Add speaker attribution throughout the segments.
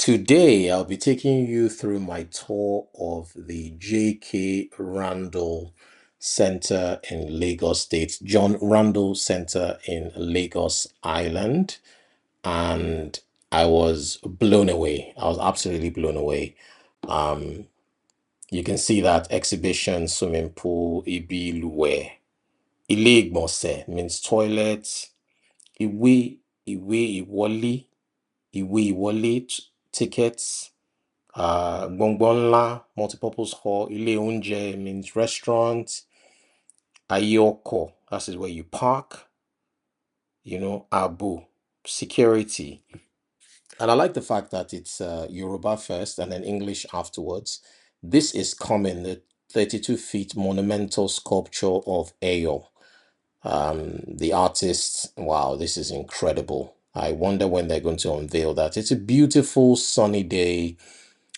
Speaker 1: Today, I'll be taking you through my tour of the J.K. Randle Center in Lagos State, John Randle Center in Lagos Island. And I was blown away. I was absolutely blown away. Um, you can see that exhibition, swimming pool, Ibi Luwe. Ile Igbonse means toilet. Iwe, Iwole, tickets. Gbọ̀ngàn ńlá, multipurpose hall, ilé oúnjẹ means restaurant. Ayé that is where you park. Abu, security. And I like the fact that it's Yoruba first and then English afterwards. This is common, the 32 feet monumental sculpture of Ayo. The artist, wow, this is incredible. I wonder when they're going to unveil that. It's a beautiful sunny day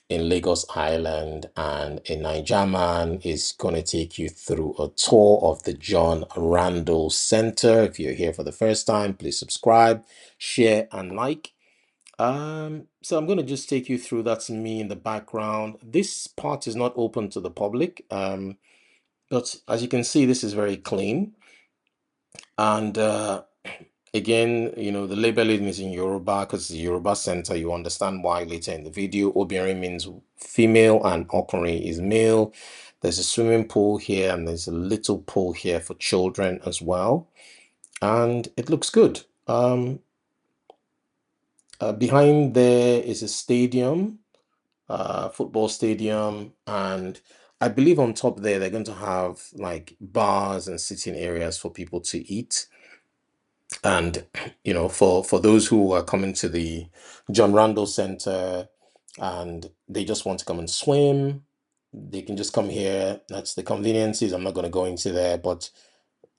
Speaker 1: in Lagos Island, and a Naijaman is going to take you through a tour of the John Randle Center. If you're here for the first time, please subscribe, share, and like. So I'm going to just take you through. That's me in the background. This part is not open to the public, but as you can see, this is very clean. And again, the labeling is in Yoruba because it's a Yoruba center. You understand why later in the video. Obìnrin means female and Ọkùnrin is male. There's a swimming pool here and there's a little pool here for children as well. And it looks good. Behind there is a stadium, football stadium, and I believe on top there they're going to have like bars and sitting areas for people to eat. And for those who are coming to the John Randle Center and they just want to come and swim, they can just come here. That's the conveniences. I'm not going to go into there, but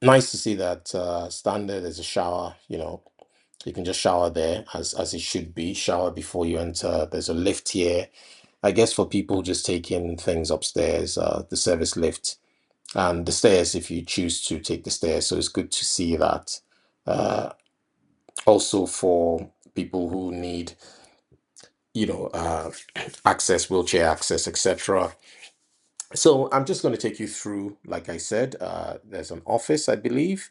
Speaker 1: nice to see that standard. There's a shower. You can just shower there as it should be. Shower before you enter. There's a lift here. I guess for people just taking things upstairs, the service lift and the stairs if you choose to take the stairs. So it's good to see that. Also for people who need, access, wheelchair access, etc. So I'm just going to take you through, like I said, there's an office, I believe.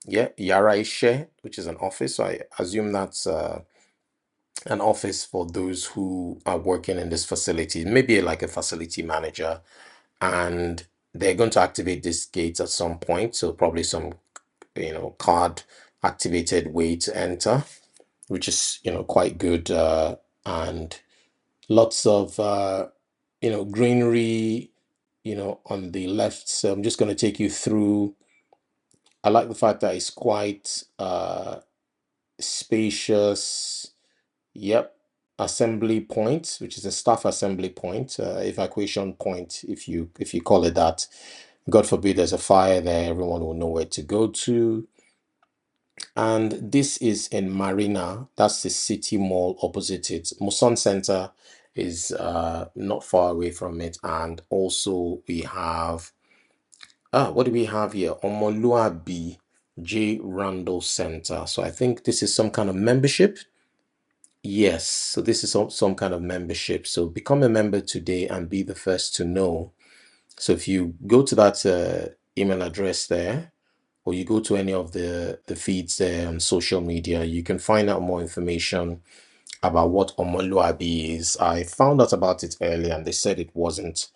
Speaker 1: Yeah, Yara Ishe, which is an office. So I assume that's an office for those who are working in this facility, maybe like a facility manager. And they're going to activate this gate at some point. So probably some, card activated way to enter, which is quite good, and lots of greenery on the left. So I'm just going to take you through. I like the fact that it's quite spacious. Yep. Assembly point, which is a staff assembly point, evacuation point, if you call it that. God forbid there's a fire there, everyone will know where to go to. And this is in Marina. That's the city mall opposite it. Muson Center is not far away from it. And also we have, what do we have here? Omoluabi J. Randall Center. So I think this is some kind of membership. Yes, so this is some kind of membership. So become a member today and be the first to know. So if you go to that email address there, or you go to any of the feeds there on social media, you can find out more information about what Omoluabi is. I found out about it earlier and they said it wasn't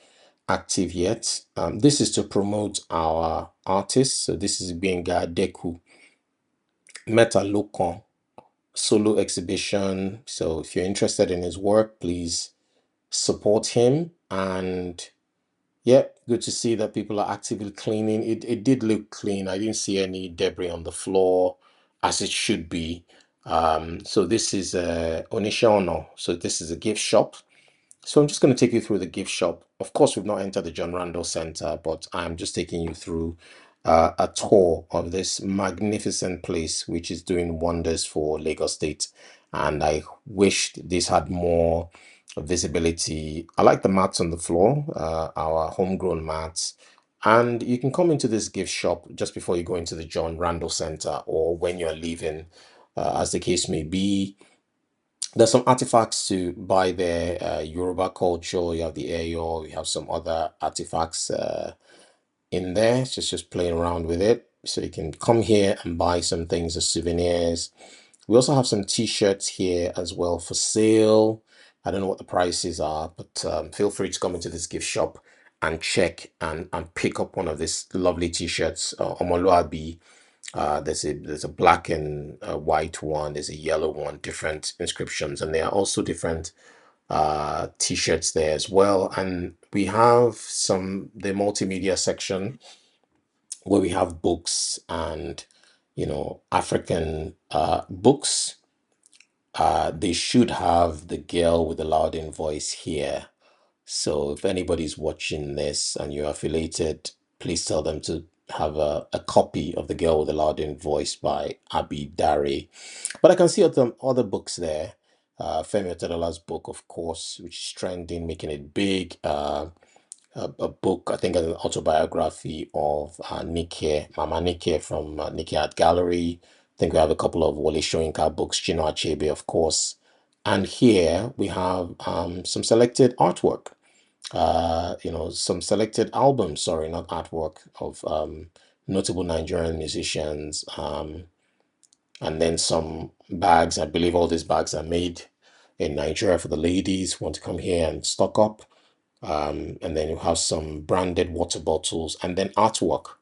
Speaker 1: active yet. This is to promote our artists. So this is Benga Deku, Meta Lokon solo exhibition. So if you're interested in his work, please support him. And yeah, good to see that people are actively cleaning. It did look clean. I didn't see any debris on the floor as it should be. So this is Onishono. So this is a gift shop. So I'm just going to take you through the gift shop. Of course, we've not entered the John Randle Center, but I'm just taking you through a tour of this magnificent place, which is doing wonders for Lagos State. And I wished this had more visibility. I like the mats on the floor, our homegrown mats. And you can come into this gift shop just before you go into the John Randle Center or when you're leaving, as the case may be. There's some artifacts to buy there. Yoruba culture, you have the Ayo, you have some other artifacts in there. It's just playing around with it. So you can come here and buy some things as souvenirs. We also have some t-shirts here as well for sale. I don't know what the prices are, but feel free to come into this gift shop and check and pick up one of these lovely t-shirts. Omoluabi, there's a black and white one, there's a yellow one, different inscriptions, and there are also different t-shirts there as well. And we have the multimedia section where we have books and African books. They should have the girl with the louding voice here. So if anybody's watching this and you're affiliated, please tell them to have a copy of The Girl with the Louding Voice by Abi Dare. But I can see other books there. Femi Otedola's book, of course, which is trending, making it big. A book, I think, an autobiography of Nike, Mama Nike from Nike Art Gallery. I think we have a couple of Wole Soyinka books, Chino Achebe, of course. And here we have some selected artwork, some selected albums, sorry, not artwork, of notable Nigerian musicians, and then some bags. I believe all these bags are made in Nigeria for the ladies who want to come here and stock up. And then you have some branded water bottles and then artwork.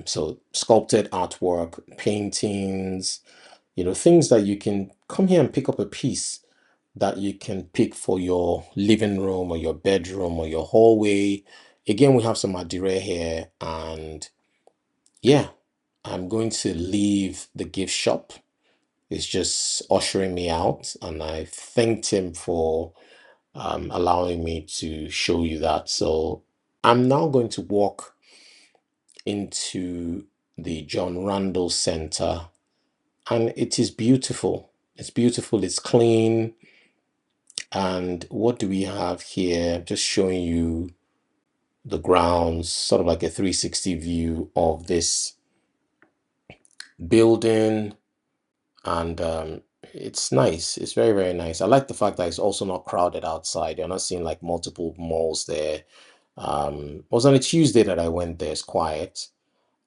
Speaker 1: So sculpted artwork, paintings, things that you can come here and pick up a piece that you can pick for your living room or your bedroom or your hallway. Again, we have some Adire here, and yeah, I'm going to leave the gift shop. It's just ushering me out, and I thanked him for allowing me to show you that. So I'm now going to walk into the John Randle Center, and it is beautiful. It's beautiful, it's clean. And what do we have here? Just showing you the grounds, sort of like a 360 view of this building. And it's nice. It's very, very nice. I like the fact that it's also not crowded outside. You're not seeing like multiple malls there. It was on a Tuesday that I went there. It's quiet.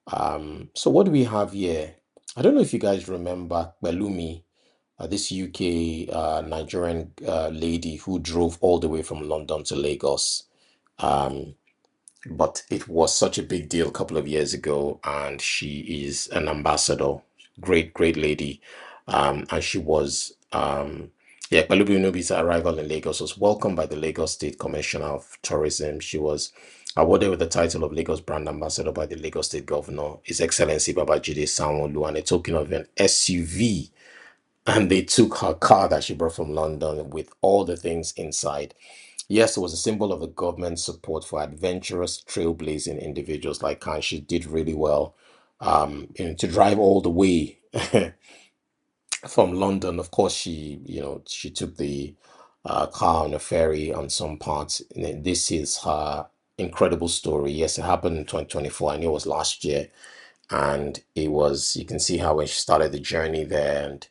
Speaker 1: So what do we have here? I don't know if you guys remember Belumi, this UK Nigerian lady who drove all the way from London to Lagos. Um, but it was such a big deal a couple of years ago, and she is an ambassador. Great, great lady. And she was, yeah, Palubi Nubi's arrival in Lagos was welcomed by the Lagos State Commissioner of Tourism. She was awarded with the title of Lagos Brand Ambassador by the Lagos State Governor, His Excellency Babajide Sanwo-Olu, and a token of an SUV. And they took her car that she brought from London with all the things inside. Yes, it was a symbol of the government's support for adventurous, trailblazing individuals like her. She did really well. To drive all the way from London. Of course, she took the car on a ferry on some parts. And then this is her incredible story. Yes, it happened in 2024. I knew it was last year, and you can see how when she started the journey there, and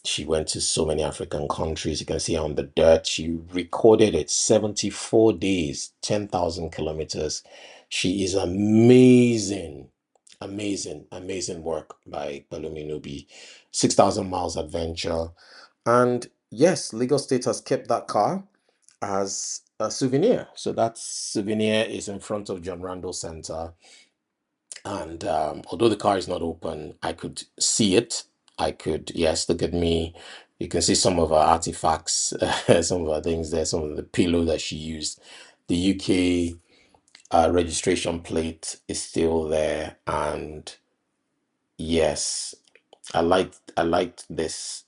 Speaker 1: she went to so many African countries. You can see on the dirt. She recorded it 74 days, 10,000 kilometers. She is amazing. Amazing, amazing work by Balumi Nubi. 6,000 miles adventure. And yes, Lagos State has kept that car as a souvenir. So that souvenir is in front of John Randle Center. And although the car is not open, I could see it. Yes, look at me. You can see some of her artifacts, some of her things there, some of the pillow that she used. The UK registration plate is still there. And yes, I liked this.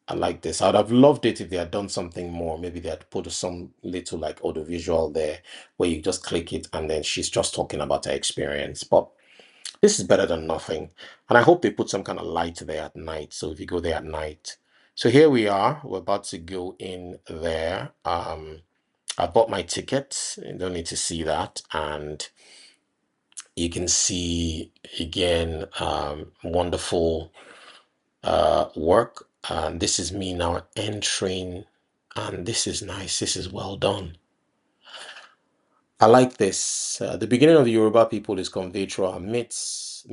Speaker 1: I like this. I'd have loved it if they had done something more. Maybe they had put some little like audiovisual there where you just click it and then she's just talking about her experience. But this is better than nothing. And I hope they put some kind of light there at night. So if you go there at night. So here we are. We're about to go in there. I bought my ticket. You don't need to see that. And you can see again, wonderful work. And this is me now entering, and this is nice. This is well done. I like this. The beginning of the Yoruba people is conveyed through our myths,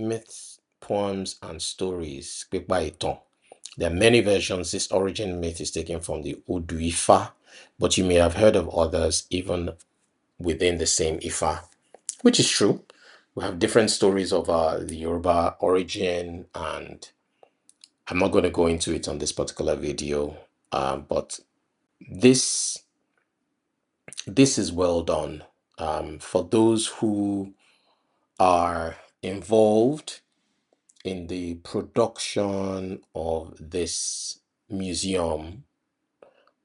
Speaker 1: poems, and stories. Pípa ìtàn. There are many versions. This origin myth is taken from the Odu Ifa, but you may have heard of others even within the same Ifa, which is true. We have different stories of the Yoruba origin, and I'm not going to go into it on this particular video, but this this is well done. For those who are involved in the production of this museum,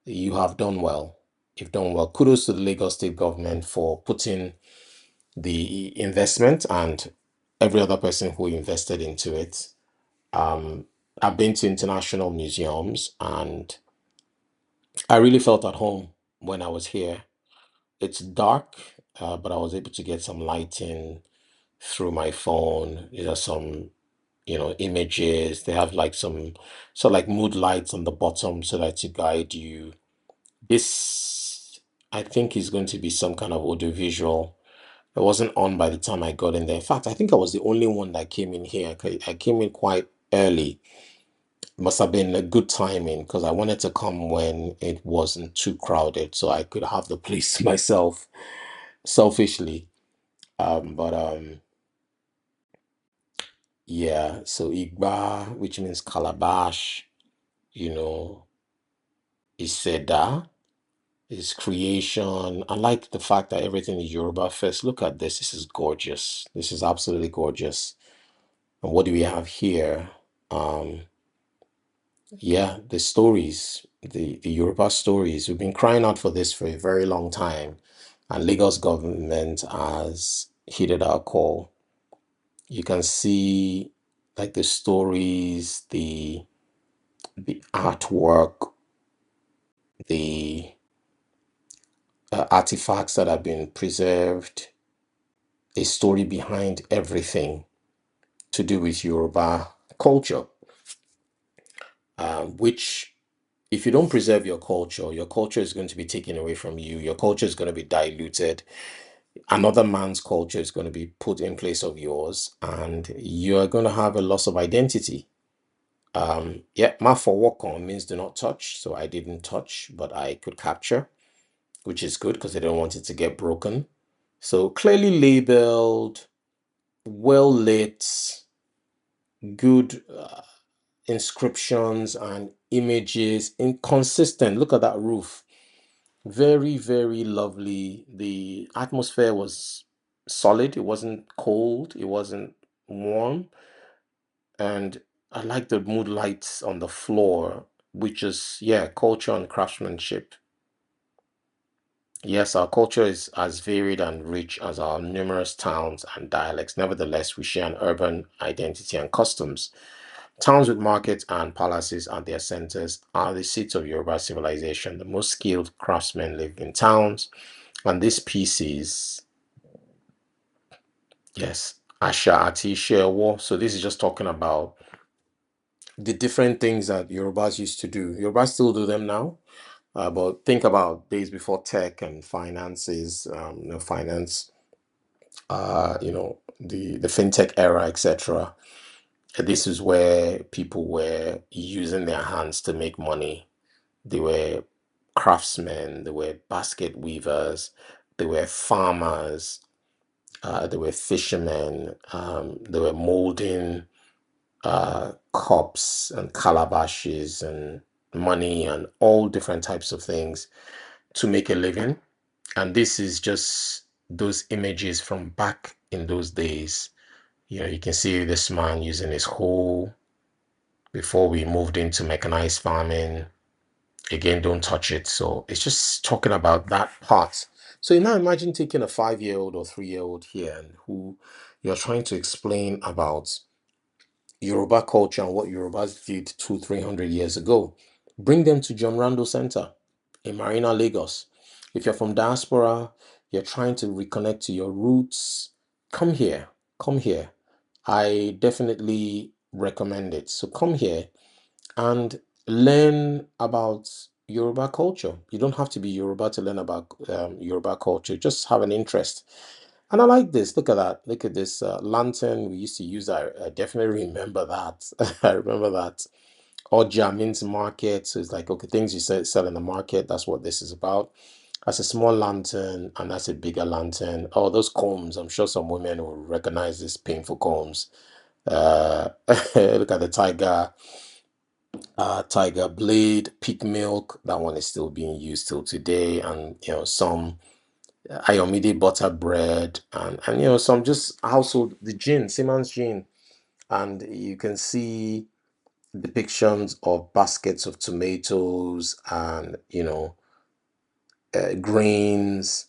Speaker 1: you have done well. You've done well. Kudos to the Lagos State government for putting the investment and every other person who invested into it. I've been to international museums and I really felt at home when I was here. It's dark, but I was able to get some lighting through my phone. There are some, images. They have like some sort of like mood lights on the bottom so that to guide you. This, I think, is going to be some kind of audiovisual. It wasn't on by the time I got in there. In fact, I think I was the only one that came in here. I came in quite early. Must have been a good timing because I wanted to come when it wasn't too crowded so I could have the place to myself selfishly. But yeah, so Igba, which means calabash, you know, Iseda is creation. I like the fact that everything is Yoruba first. Look at this. This is gorgeous. This is absolutely gorgeous. And what do we have here? Um, yeah, the stories, the Yoruba stories. We've been crying out for this for a very long time, and Lagos government has heeded our call. You can see like the stories, the artwork, the artifacts that have been preserved, a story behind everything to do with Yoruba culture, which if you don't preserve your culture is going to be taken away from you. Your culture is going to be diluted. Another man's culture is going to be put in place of yours, and you're going to have a loss of identity. Yeah, ma for work on means do not touch. So I didn't touch, but I could capture, which is good because I don't want it to get broken. So clearly labeled, well lit, good inscriptions and images, inconsistent. Look at that roof. Very, very lovely. The atmosphere was solid. It wasn't cold. It wasn't warm. And I like the mood lights on the floor, which is, yeah, culture and craftsmanship. Yes, our culture is as varied and rich as our numerous towns and dialects. Nevertheless, we share an urban identity and customs. Towns with markets and palaces at their centers are the seats of Yoruba civilization. The most skilled craftsmen live in towns, and these pieces, yes, Asha Ati Shewo. So this is just talking about the different things that Yorubas used to do. Yorubas still do them now, but think about days before tech and finances, finance, the fintech era, etc. This is where people were using their hands to make money. They were craftsmen, they were basket weavers, they were farmers, they were fishermen, they were molding cups and calabashes and money and all different types of things to make a living. And this is just those images from back in those days. You can see this man using his hoe before we moved into mechanized farming. Again, don't touch it. So it's just talking about that part. So you now imagine taking a 5-year-old or 3-year-old here and who you're trying to explain about Yoruba culture and what Yorubas did 300 years ago. Bring them to John Randle Center in Marina, Lagos. If you're from diaspora, you're trying to reconnect to your roots, come here. Come here. I definitely recommend it. So come here and learn about Yoruba culture. You don't have to be Yoruba to learn about Yoruba culture. Just have an interest. And I like this. Look at that. Look at this lantern we used to use. I definitely remember that. I remember that. Oja means market. So it's like, okay, things you sell in the market. That's what this is about. That's a small lantern and that's a bigger lantern. Oh, those combs. I'm sure some women will recognize these painful combs. Look at the tiger blade, peak milk. That one is still being used till today. And, some Ayomide butter bread and some just household, the gin, Siemens gin. And you can see depictions of baskets of tomatoes and grains,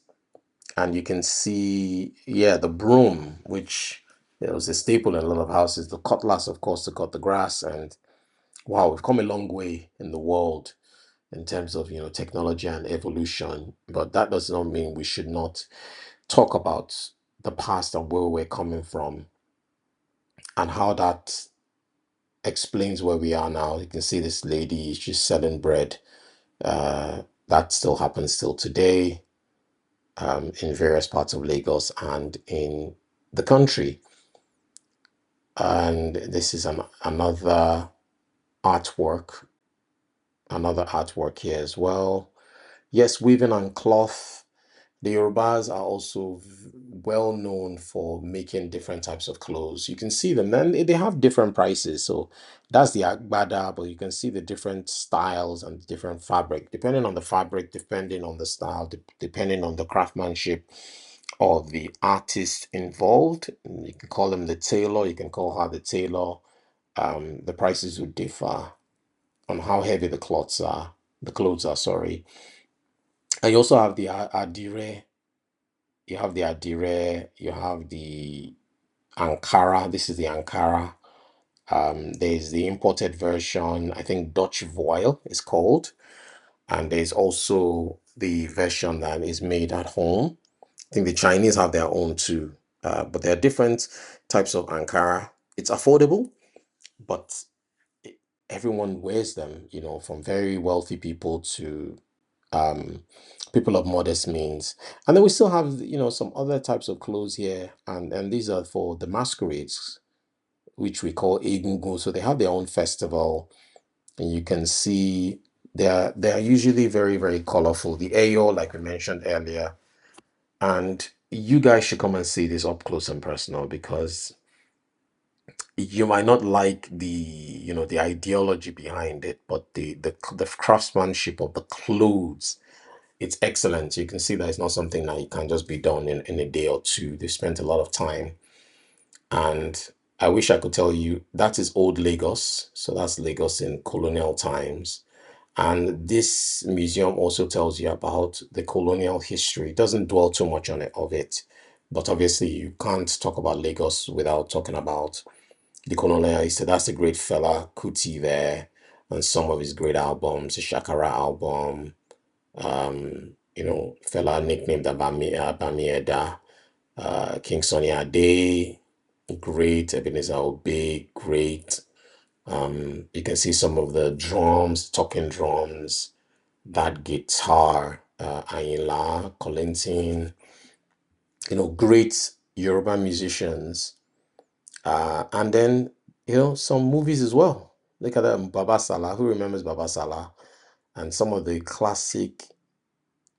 Speaker 1: and you can see the broom, which was a staple in a lot of houses, the cutlass of course to cut the grass. And wow, we've come a long way in the world in terms of technology and evolution, but that does not mean we should not talk about the past and where we're coming from and how that explains where we are now. You can see this lady, she's selling bread. That still happens still today, in various parts of Lagos and in the country. And this is artwork, another artwork here as well. Yes, weaving and cloth. The Yorubas are also well known for making different types of clothes. You can see them, and they have different prices. So that's the agbada, but you can see the different styles and different fabric, depending on the fabric, depending on the style, depending on the craftsmanship of the artist involved. You can call him the tailor, you can call her the tailor. The prices would differ on how heavy the clothes are, sorry. And you also have the adire, you have the Ankara. This is the Ankara. There's the imported version, I think Dutch voile is called. And there's also the version that is made at home. I think the Chinese have their own too. But there are different types of Ankara. It's affordable, but everyone wears them, from very wealthy people to um, people of modest means. And then we still have, some other types of clothes here, and these are for the masquerades, which we call Egungun. So they have their own festival, and you can see they are usually very, very colorful. The Ayo, like we mentioned earlier, and you guys should come and see this up close and personal because you might not like the ideology behind it, but the craftsmanship of the clothes, it's excellent. You can see that it's not something that you can just be done in a day or two. They spent a lot of time. And I wish I could tell you that is old Lagos. So that's Lagos in colonial times. And this museum also tells you about the colonial history. It doesn't dwell too much on it. But obviously, you can't talk about Lagos without talking about the colonial history. That's a great fella, Kuti there, and some of his great albums, the Shakara album, fella nicknamed Bamieda, King Sonny Ade, great, Ebenezer Obey, great. You can see some of the drums, talking drums, that guitar, Ayinla, Kolentin, great Yoruba musicians. And then, some movies as well. Look at that, Baba Salah. Who remembers Baba Salah? And some of the classic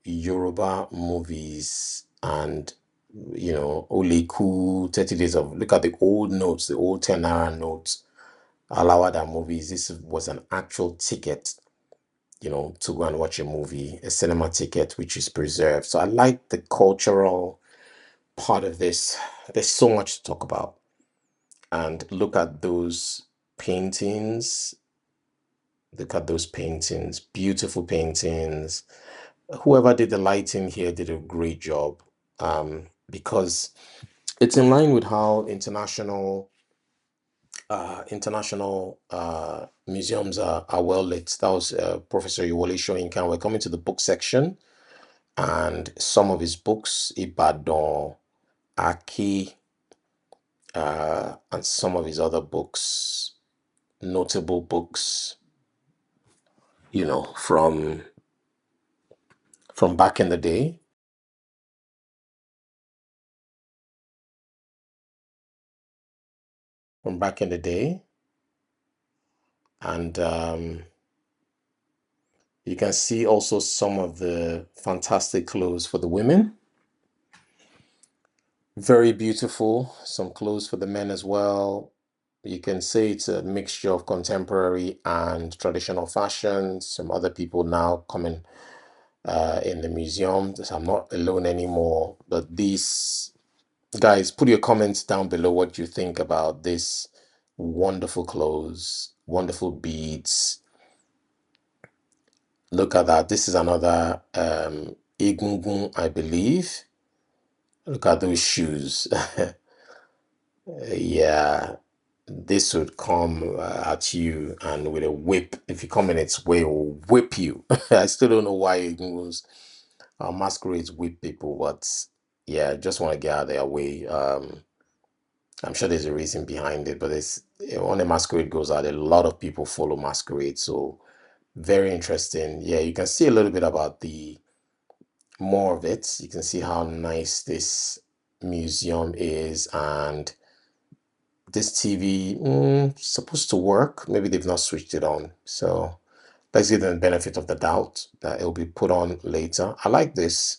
Speaker 1: Yoruba movies and Oleku, 30 Days of, look at the old notes, the old 10 naira notes, Alawada movies. This was an actual ticket, to go and watch a movie, a cinema ticket, which is preserved. So I like the cultural part of this. There's so much to talk about. And look at those paintings. Look at those paintings, beautiful paintings. Whoever did the lighting here did a great job, because it's in line with how international museums are well lit. That was Professor Iwole Soyinka. We're coming to the book section, and some of his books, Ibadan, Aki, and some of his other books, notable books. you know, from back in the day. From back in the day. And you can see also some of the fantastic clothes for the women. Very beautiful. Some clothes for the men as well. You can say it's a mixture of contemporary and traditional fashion. Some other people now coming in the museum. So I'm not alone anymore. But these guys, put your comments down below what you think about this wonderful clothes, wonderful beads. Look at that. This is another egungun, I believe. Look at those shoes. Yeah, this would come at you and with a whip. If you come in its way, it will whip you. I still don't know why egunguns masquerades whip people, but yeah, just want to get out of their way. I'm sure there's a reason behind it, but it's when a masquerade goes out, a lot of people follow masquerade. So very interesting. Yeah, you can see a little bit about the more of it. You can see how nice this museum is, and this TV supposed to work. Maybe they've not switched it on. So let's give them the benefit of the doubt that it'll be put on later. I like this.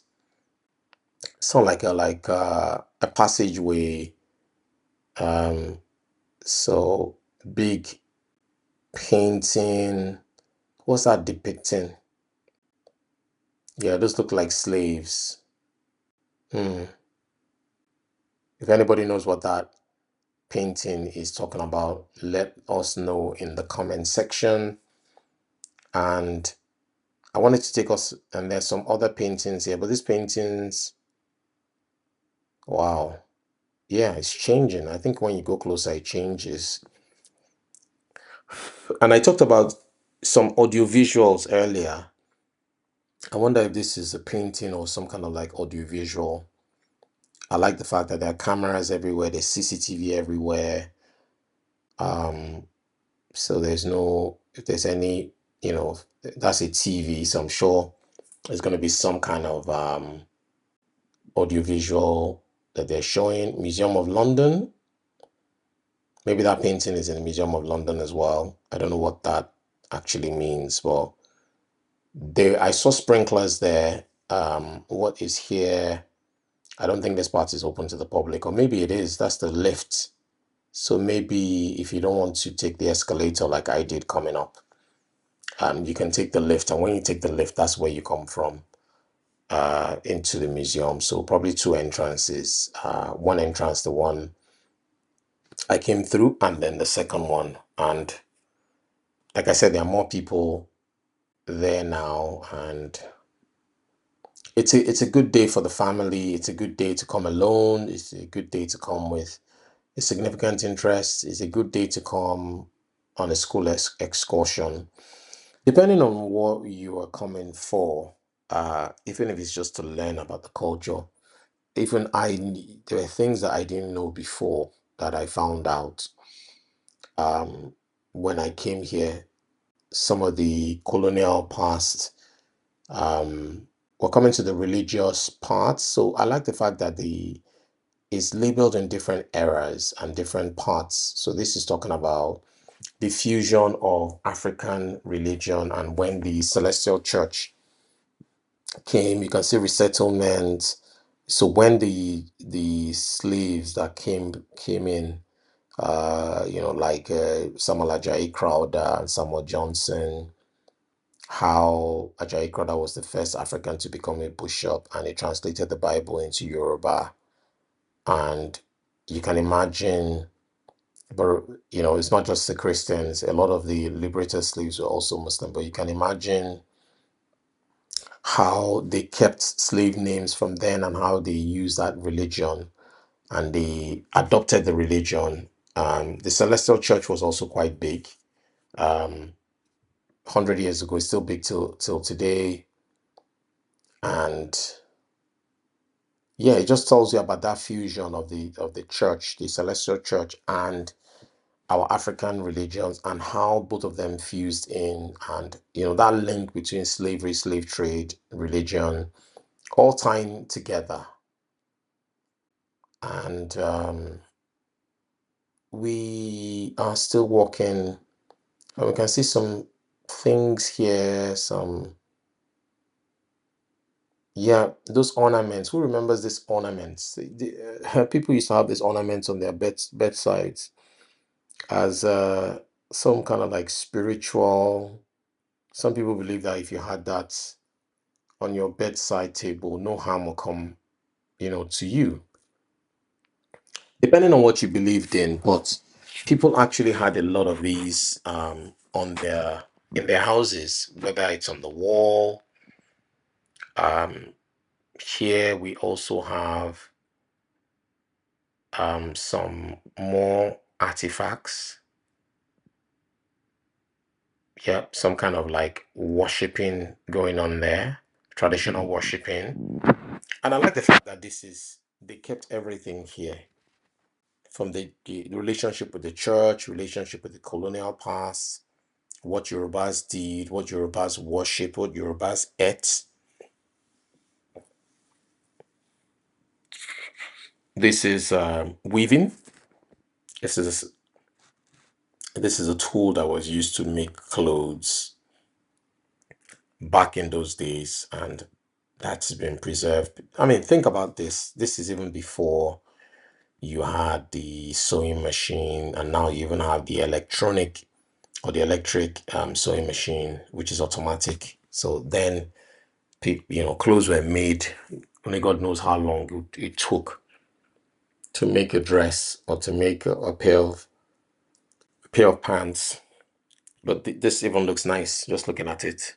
Speaker 1: Sound like a passageway. Um, so big painting. What's that depicting? Yeah, those look like slaves. Hmm. If anybody knows what that painting is talking about, let us know in the comment section. And I wanted to take us, and there's some other paintings here, but these paintings, wow, yeah, it's changing. I think when you go closer, it changes. And I talked about some audio visuals earlier. I wonder if this is a painting or some kind of like audio visual. I like the fact that there are cameras everywhere, there's CCTV everywhere. Um, so there's no, if there's any, you know, that's a TV, so I'm sure there's going to be some kind of audiovisual that they're showing. Museum of London. Maybe that painting is in the Museum of London as well. I don't know what that actually means, but there I saw sprinklers there. What is here? I don't think this part is open to the public, or maybe it is. That's the lift. So maybe if you don't want to take the escalator like I did coming up, you can take the lift, and when you take the lift, that's where you come from into the museum. So probably two entrances. One entrance, the one I came through, and then the second one. And like I said, there are more people there now, and it's a good day for the family. It's a good day to come alone. It's a good day to come with a significant interest. It's a good day to come on a school excursion, depending on what you are coming for. Even if it's just to learn about the culture. Even there were things that I didn't know before that I found out um, when I came here. Some of the colonial past. We're coming to the religious part. So I like the fact that the is labeled in different eras and different parts. So this is talking about the fusion of African religion and when the Celestial Church came. You can see resettlement. So when the slaves that came in, like Samuel Ajayi Crowder and Samuel Johnson, how Ajayi Crowder was the first African to become a bishop, and he translated the Bible into Yoruba. And you can imagine, but it's not just the Christians. A lot of the liberated slaves were also Muslim, but you can imagine how they kept slave names from then and how they used that religion and they adopted the religion. The Celestial Church was also quite big. 100 years ago, it's still big till today. And yeah, it just tells you about that fusion of the church, the Celestial Church, and our African religions and how both of them fused in, and that link between slavery, slave trade, religion, all tying together. And we are still walking, and we can see some things here, yeah, those ornaments. Who remembers these ornaments? People used to have these ornaments on their bedsides as some kind of like spiritual. Some people believe that if you had that on your bedside table, no harm will come, to you, depending on what you believed in. But people actually had a lot of these on their in their houses, whether it's on the wall. Um, Here we also have some more artifacts. Yeah, some kind of like worshipping going on there, traditional worshipping. And I like the fact that they kept everything here, from the relationship with the church, relationship with the colonial past, what Yorubas did, what Yorubas worship, what Yorubas ate. This is weaving. This is this is a tool that was used to make clothes back in those days, and that's been preserved. I mean, think about this. This is even before you had the sewing machine, and now you even have the electronic or the electric sewing machine, which is automatic. So then, clothes were made. Only God knows how long it took to make a dress or to make a pair of pants. But this even looks nice just looking at it.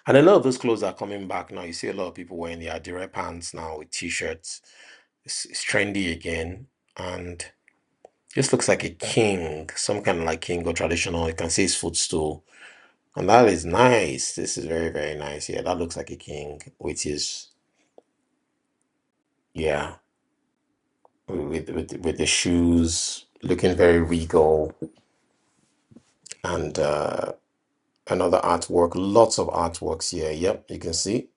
Speaker 1: And a lot of those clothes are coming back now. You see a lot of people wearing their direct pants now with t-shirts. It's trendy again. And this looks like a king, some kind of like king or traditional. You can see his footstool. And that is nice. This is very, very nice. Yeah, that looks like a king, which is, yeah, with the shoes looking very regal. And another artwork, lots of artworks here. Yep, you can see.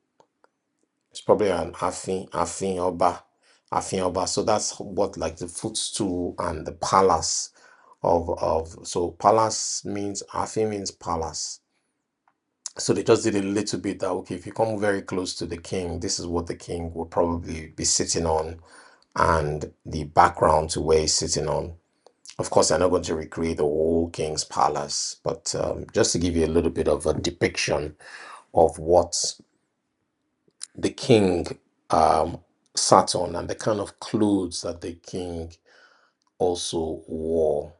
Speaker 1: It's probably an Afin Oba. So that's what, like the footstool and the palace of. So palace means Afin means palace. So they just did a little bit that, okay, if you come very close to the king, this is what the king will probably be sitting on, and the background to where he's sitting on. Of course, I'm not going to recreate the whole king's palace, but just to give you a little bit of a depiction of what the king um, sat on and the kind of clothes that the king also wore.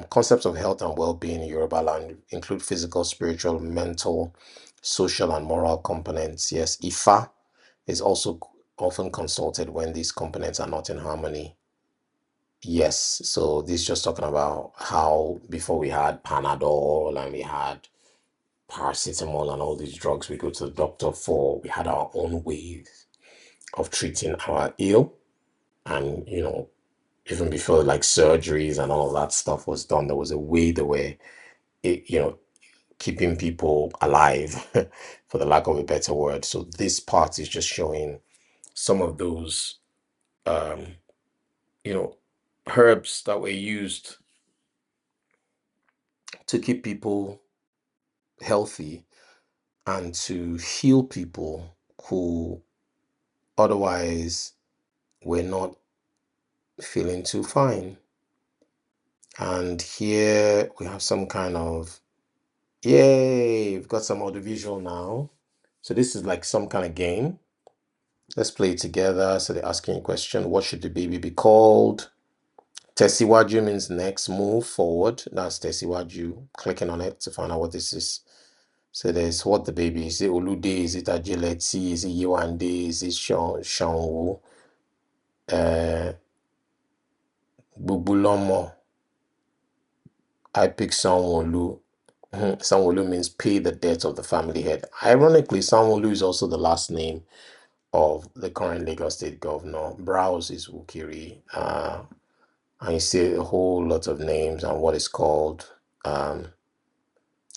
Speaker 1: Concepts of health and well-being in Yoruba land include physical, spiritual, mental, social, and moral components. Yes, Ifa is also often consulted when these components are not in harmony. Yes, so this is just talking about how before we had Panadol and we had paracetamol and all these drugs we go to the doctor for, we had our own ways of treating our ill. And, even before like surgeries and all of that stuff was done, there was a way the way it, keeping people alive, for the lack of a better word. So this part is just showing some of those, um, you know, herbs that were used to keep people healthy and to heal people who otherwise were not feeling too fine. And here we have some kind of, yay, we've got some audiovisual now. So this is like some kind of game. Let's play it together. So they're asking a question. What should the baby be called? Tesiwaju means next, move forward. That's Tesiwaju. Clicking on it to find out what this is. So there's what the baby is. Is it Olude? Is it Ajeleti? Is it Yewande? Is it Shanwu? Bubulomo. I pick Sanwo-Olu. Sanwo-Olu means pay the debt of the family head. Ironically, Sanwo-Olu is also the last name of the current Lagos State governor. Browse is Wukiri. and you see a whole lot of names and what is called Abibade,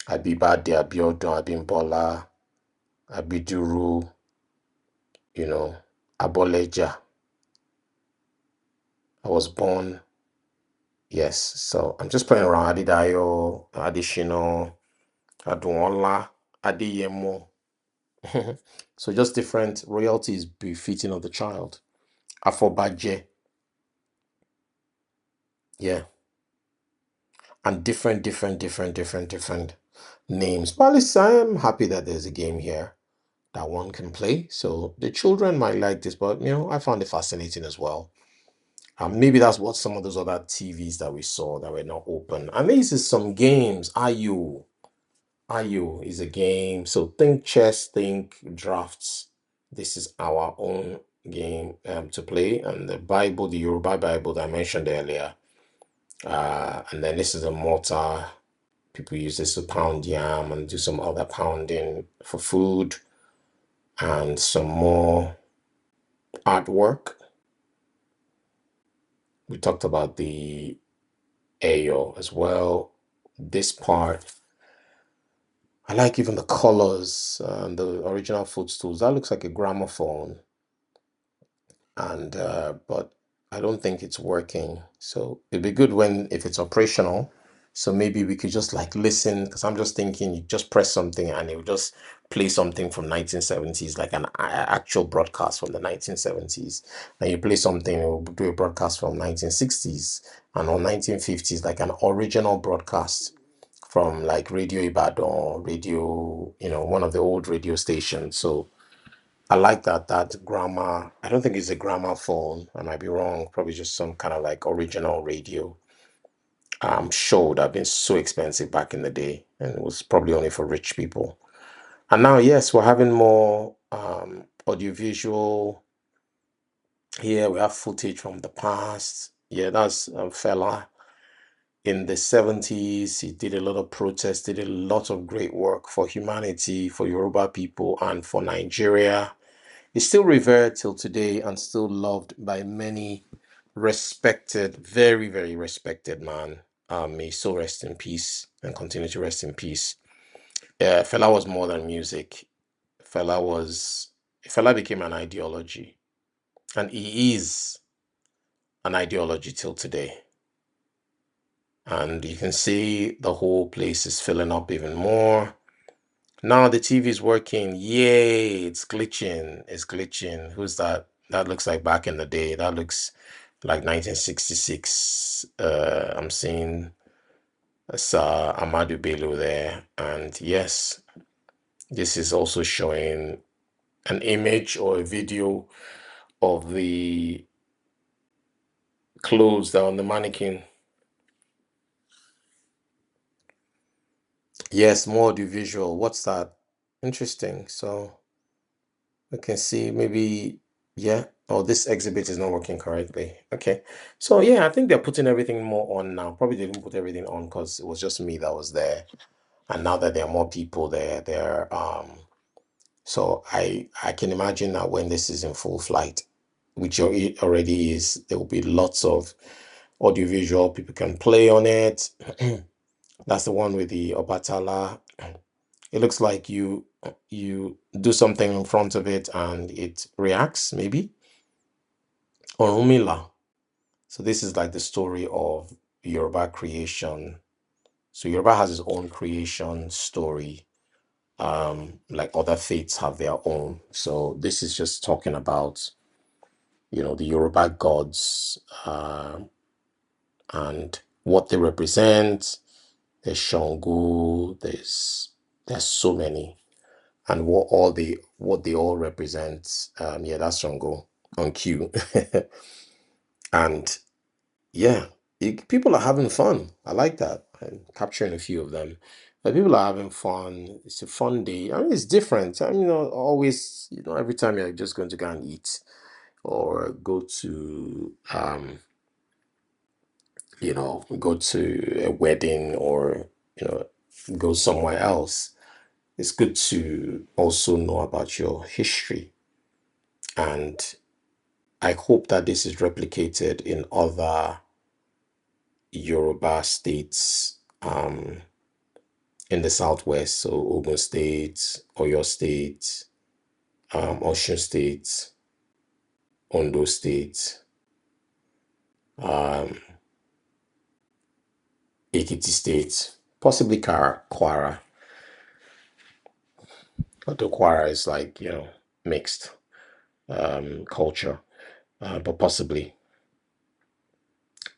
Speaker 1: Abiodun, Abimbola, Abiduru, Aboleja. I was born, yes. So I'm just playing around. Adidayo, Adishino, Adunola, Adeyemo. So just different royalties befitting of the child. Afobaje, yeah. And different names. But at least I am happy that there's a game here that one can play. So the children might like this, but I found it fascinating as well. Maybe that's what some of those other TVs that we saw that were not open. And this is some games. Ayu is a game. So think chess, think drafts. This is our own game to play. And the Bible, the Yoruba Bible that I mentioned earlier. And then this is a mortar. People use this to pound yam and do some other pounding for food and some more artwork. We talked about the Ayo as well. This part, I like even the colors and the original footstools. That looks like a gramophone, and but I don't think it's working. So it'd be good when if it's operational. So maybe we could just like listen, because I'm just thinking you just press something and it will just play something from 1970s, like an actual broadcast from the 1970s. And you play something, it will do a broadcast from 1960s and or 1950s, like an original broadcast from like Radio Ibadan, radio, one of the old radio stations. So I like that grammar. I don't think it's a gramophone. I might be wrong. Probably just some kind of like original radio show that had been so expensive back in the day, and it was probably only for rich people. And now, yes, we're having more audiovisual. Here we have footage from the past. Yeah, that's a fella in the 70s. He did a lot of protests, did a lot of great work for humanity, for Yoruba people, and for Nigeria. He's still revered till today and still loved by many. Respected, very, very respected man. May so rest in peace and continue to rest in peace. Fela was more than music. Fela became an ideology, and he is an ideology till today. And you can see the whole place is filling up even more. Now the TV is working. Yay, it's glitching. It's glitching. Who's that? That looks like back in the day. That looks like 1966. I'm seeing Sir Amadu Bello there. And yes, this is also showing an image or a video of the clothes that are on the mannequin. Yes, more audiovisual. What's that? Interesting. So we can see maybe, yeah. Oh, this exhibit is not working correctly. Okay. So yeah, I think they're putting everything more on now. Probably they didn't put everything on because it was just me that was there. And now that there are more people there, so I can imagine that when this is in full flight, which it already is, there will be lots of audiovisual. People can play on it. That's the one with the Obatala. It looks like you do something in front of it and it reacts, maybe. Orunmila. So this is like the story of Yoruba creation. So Yoruba has its own creation story. Like other faiths have their own. So this is just talking about, the Yoruba gods and what they represent. There's Shango, there's so many. And what they all represent. Yeah, that's Shango on cue. And yeah, people are having fun. I like that. I'm capturing a few of them. But people are having fun. It's a fun day. I mean, it's different. I mean, always, every time you're just going to go and eat or go to a wedding or, go somewhere else. It's good to also know about your history. And I hope that this is replicated in other Yoruba states in the southwest, so Ogun State, Oyo State, Osun State, Ondo State, um, Ekiti State, possibly Kwara. Although Kwara is like, mixed culture, but possibly.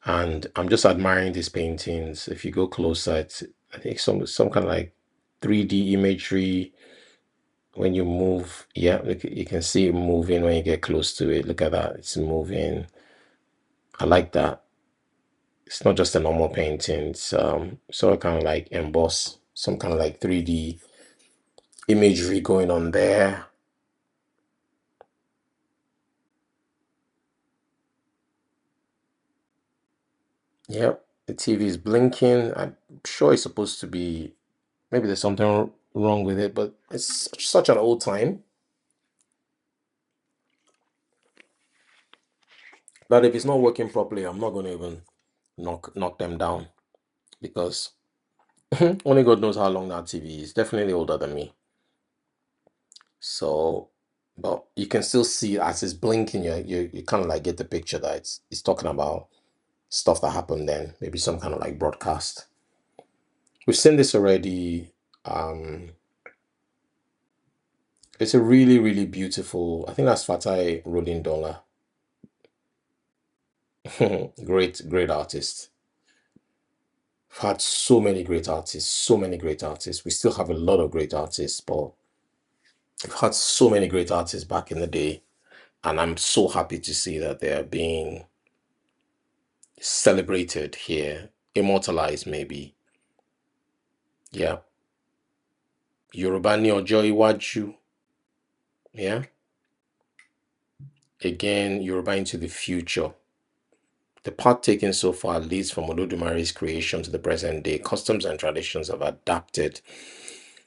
Speaker 1: And I'm just admiring these paintings. If you go closer, it's, I think some kind of like 3D imagery when you move. Yeah, look, you can see it moving when you get close to it. Look at that, it's moving. I like that. It's not just a normal painting. It's sort of kind of like emboss, some kind of like 3D imagery going on there. Yep, the TV is blinking. I'm sure it's supposed to be, maybe there's something wrong with it, but it's such an old time that if it's not working properly, I'm not going to even knock them down because only God knows how long that TV is. Definitely older than me. So, but you can still see as it's blinking, you kind of like get the picture that it's talking about stuff that happened then, maybe some kind of like broadcast. We've seen this already. It's a really, really beautiful, I think that's Fatai Rolling Dollar. Great artist. We've had so many great artists, so many great artists. We still have a lot of great artists, but we've had so many great artists back in the day. And I'm so happy to see that they are being celebrated here, immortalized maybe. Yeah. Yoruba ni ọjọ́ iwájú. Yeah. Again, Yoruba into the future. The path taken so far leads from Olodumare's creation to the present day. Customs and traditions have adapted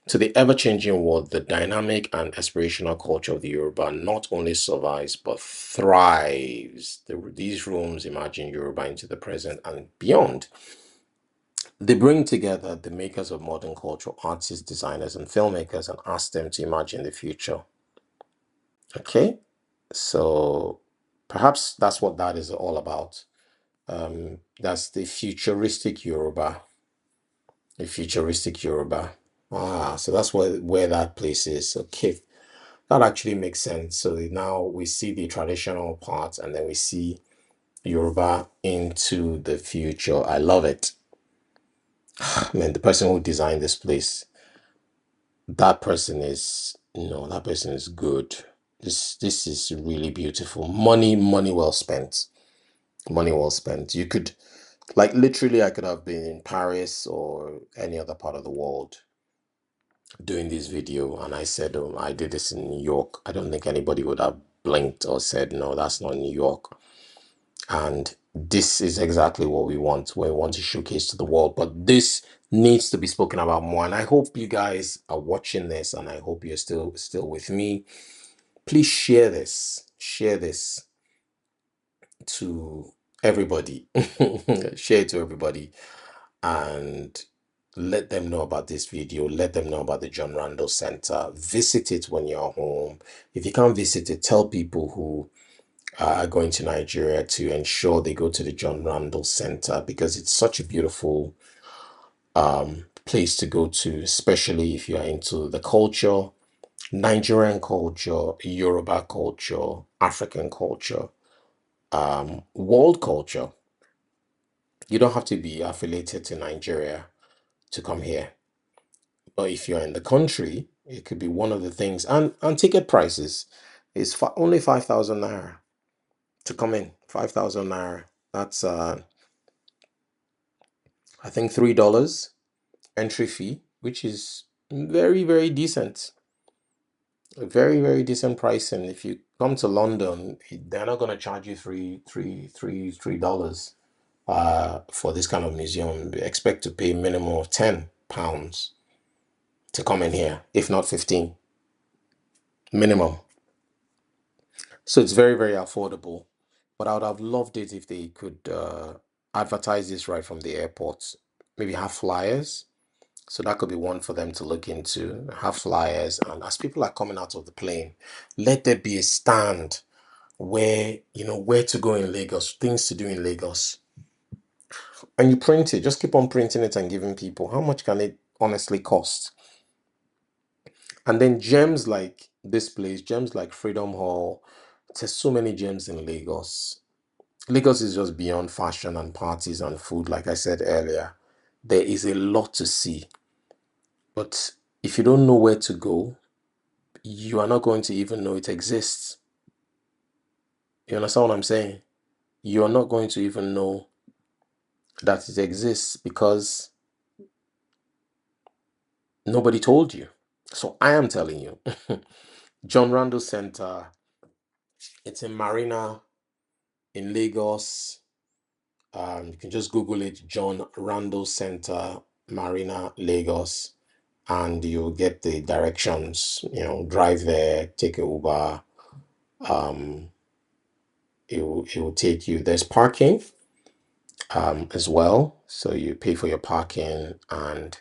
Speaker 1: to the ever-changing world. The dynamic and aspirational culture of the Yoruba not only survives but thrives. These rooms imagine Yoruba into the present and beyond. They bring together the makers of modern culture, artists, designers, and filmmakers, and ask them to imagine the future. Okay, so perhaps that's what that is all about. That's the futuristic Yoruba. The futuristic Yoruba. So that's where that place is. Okay, that actually makes sense. So now we see the traditional part, and then we see Yoruba into the future. I love it. Man, the person who designed this place, that person is, that person is good. This is really beautiful. Money well spent. Money well spent. You could, like, literally, I could have been in Paris or any other part of the world doing this video, and I said, I did this in New York. I don't think anybody would have blinked or said, no, that's not New York. And this is exactly what we want. We want to showcase to the world, but this needs to be spoken about more. And I hope you guys are watching this, and I hope you're still with me. Please share this to everybody. Share it to everybody and let them know about this video. Let them know about the John Randle Center. Visit it when you're home. If you can't visit it, tell people who are going to Nigeria to ensure they go to the John Randle Center, because it's such a beautiful place to go to, especially if you are into the culture, Nigerian culture, Yoruba culture, African culture, world culture. You don't have to be affiliated to Nigeria to come here. But if you're in the country, it could be one of the things. And ticket prices is only 5,000 naira to come in. 5,000 naira. That's I think $3 entry fee, which is very, very decent. A very, very decent pricing. If you come to London, they're not going to charge you $3 for this kind of museum. Expect to pay minimum of £10 to come in here, if not 15 minimum. So it's very, very affordable. But I would have loved it if they could advertise this right from the airport. Maybe have flyers. So that could be one for them to look into. Have flyers, and as people are coming out of the plane, let there be a stand where, where to go in Lagos, things to do in Lagos. And you print it, just keep on printing it and giving people. How much can it honestly cost? And then gems like this place, gems like Freedom Hall. There's so many gems in Lagos. Lagos is just beyond fashion and parties and food, like I said earlier. There is a lot to see. But if you don't know where to go, you are not going to even know it exists. You understand what I'm saying? You are not going to even know that it exists because nobody told you. So I am telling you. John Randle Center, it's in Marina in Lagos. You can just Google it, John Randle Center, Marina, Lagos, and you'll get the directions. Drive there, take a Uber. It will take you. There's parking as well, so you pay for your parking, and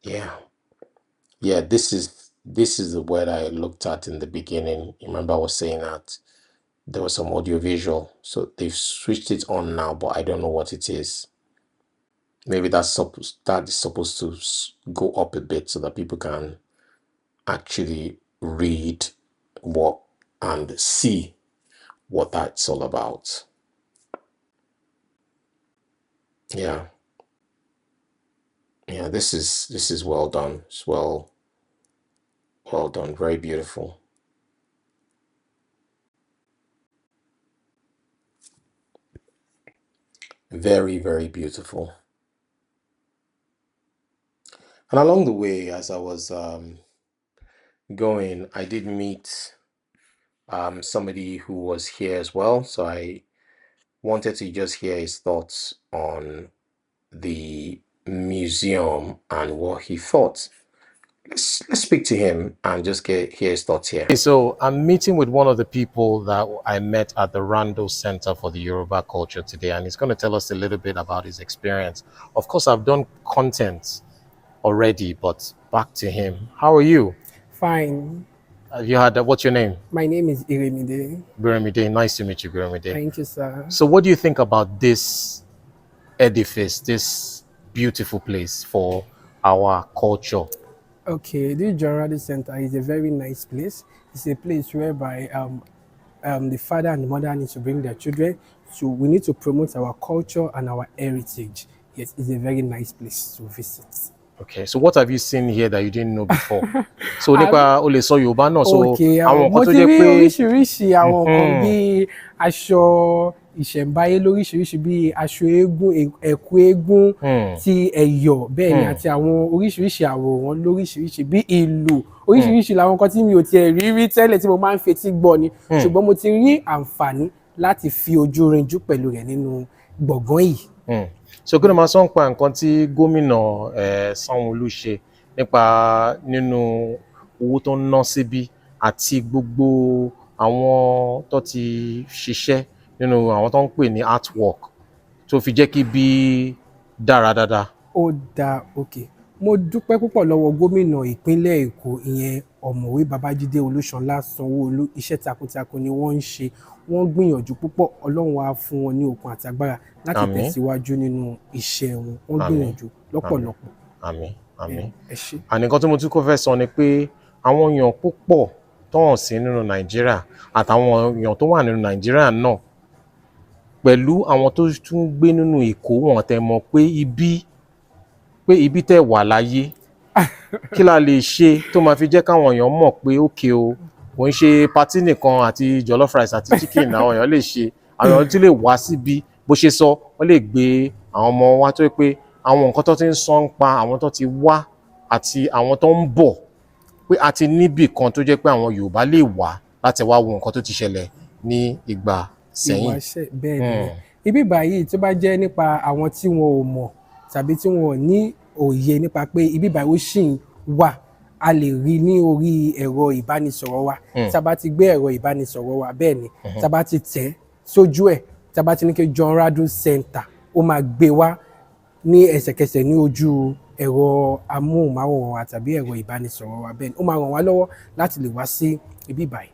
Speaker 1: yeah. This is the word I looked at in the beginning. Remember, I was saying that there was some audio visual, so they've switched it on now, but I don't know what it is. Maybe that is supposed to go up a bit so that people can actually read what and see what that's all about. Yeah, this is well done. It's well done, very beautiful. Very, very beautiful. And along the way, as I was going, I did meet somebody who was here as well. So I wanted to just hear his thoughts on the museum and what he thought. Let's speak to him and just hear his thoughts here. Okay, so I'm meeting with one of the people that I met at the Randle Center for the Yoruba Culture today, and he's going to tell us a little bit about his experience. Of course, I've done content already, but back to him. How are you?
Speaker 2: Fine.
Speaker 1: Have you had what's your name?
Speaker 2: My name is Iremide.
Speaker 1: Biremide, nice to meet you, Biremide.
Speaker 2: Thank you, sir.
Speaker 1: So what do you think about this edifice, this beautiful place for our culture?
Speaker 2: Okay, this John Randle Center is a very nice place. It's a place whereby the father and the mother need to bring their children. So we need to promote our culture and our heritage. Yes, it's a very nice place to visit.
Speaker 1: Okay, so what have you seen here that you didn't know before? So nípa o lè sọ Yorùbá náà, so
Speaker 2: Okay,
Speaker 1: àwọn nǹkan
Speaker 2: mo
Speaker 1: tó
Speaker 2: ti
Speaker 1: jẹ́
Speaker 2: rí
Speaker 1: pé
Speaker 2: oríṣiríṣi àwọn nǹkan bíi aṣọ ìṣẹ̀ǹbáyé lóríṣiríṣi bíi aṣọ eégún, ẹ̀kú eégún ti Ẹ̀yọ̀ bẹ́ẹ̀ ni àti àwọn oríṣiríṣi àwòrán lóríṣiríṣi bíi ìlù oríṣiríṣi làwọn nǹkan tí mi ò tiẹ̀ rí tẹ́lẹ̀ tí mo máa ń fetí gbọ́ ni ṣùgbọ́n mo ti rí àǹfààní láti fi ojú rinjú pẹ̀lú rẹ̀ nínú gbọ̀ngàn yìí.
Speaker 1: So kí ló máa sọ nípa nǹkan tí gómìnà Sanwó-Olú ṣe nípa nínú owó tó ń ná síbí àti gbogbo àwọn tó ti ṣiṣẹ́ nínú àwọn tó ń pè ní artwork tó fi jẹ́ kí bí dára dáadáa.
Speaker 2: Ó dáa, okay. Mo dúpẹ́ púpọ̀ lọ́wọ́ gómìnà ìpínlẹ̀ Èkó ìyẹn ọ̀mọ̀wé Babájídé Olúṣọlá Sanwó-Olú. Iṣẹ́ takuntakun ni wọ́n ń ṣe. Wọ́n gbìyànjú púpọ̀, Ọlọ́run á fún wọn ní okun àtagbára láti tẹ̀síwájú nínú iṣẹ́ wọn. Wọ́n gbìyànjú lọ́pọ̀lọpọ̀.
Speaker 1: Àmín, àmín.
Speaker 2: Ẹ ṣé.
Speaker 1: Ànìkan tí mo tún kọ́ fẹ́ sọ ni pé àwọn èèyàn púpọ̀ tó hàn sí nínú Nàìjíríà àtàwọn èèyàn tó wà nínú Nàìjíríà náà pẹ̀lú àwọn tó tún gbé nínú Èkó wọn tẹ́ mọ̀ pé ibi tẹ́ wà láyé kí la lè ṣe tó máa fi jẹ́ káwọn èèyàn mọ̀ pé ókè o kò ń ṣe patí nìkan àti jollof rice àti chicken àwọn èèyàn lè ṣe, àwọn èèyàn tún lè wá síbi bó ṣe sọ wọ́n lè gbé àwọn ọmọ wá tó pé àwọn nǹkan tó ti ń sọ ń pa àwọn tó ti wá àti àwọn tó ń bọ̀ pé àti níbì kan tó jẹ́ pé àwọn Yorùbá lè wá láti wá wo nǹkan tó ti ṣẹlẹ̀ ní ìgbà sẹ́yìn.
Speaker 2: Bẹ́ẹ̀ ni ibi báyìí tó bá jẹ́ nípa àwọn tí wọn ò mọ̀ tàbí tí wọn ò ní òye nípa pé ibi báyìí ó ṣì ń wà a lè rí ní orí ẹ̀rọ ìbánisọ̀rọ̀ wa tá a bá ti gbé ẹ̀rọ ìbánisọ̀rọ̀ wa bẹ́ẹ̀ ni tá a bá ti tẹ̀ sójú ẹ̀ tí a bá ti ní kí John Randle Center ó máa gbé wá ní ẹsẹ̀kẹsẹ̀ ní ojú ẹ̀rọ amóhùnmáwòrán wa tàbí ẹ̀rọ ìbánisọ̀rọ̀ wa bẹ́ẹ̀ ni ó máa ràn wá lọ́wọ́ láti lè wá sí ibi báyìí.